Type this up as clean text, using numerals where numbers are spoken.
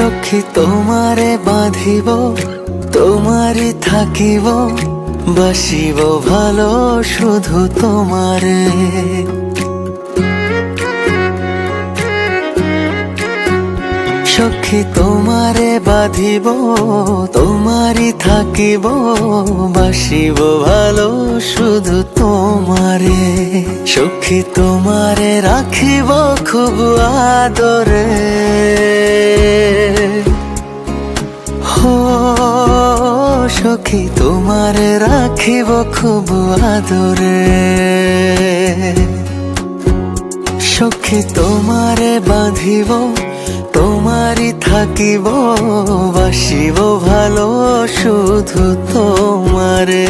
সখী তোমারে বাঁধিব, তোমারই থাকিব, বাসিব ভালো শুধু তোমারে। সখী তোমারে বাঁধিব, তোমারই থাকিব, বাসিব ভালো শুধু তোমারে। সখী তোমারে রাখিব খুব আদরে, হো সখী তোমারে রাখিব খুব আদরে। সখী তোমারে বাঁধিব, তোমারই থাকিব, বাসিব ভালো শুধু তোমারে।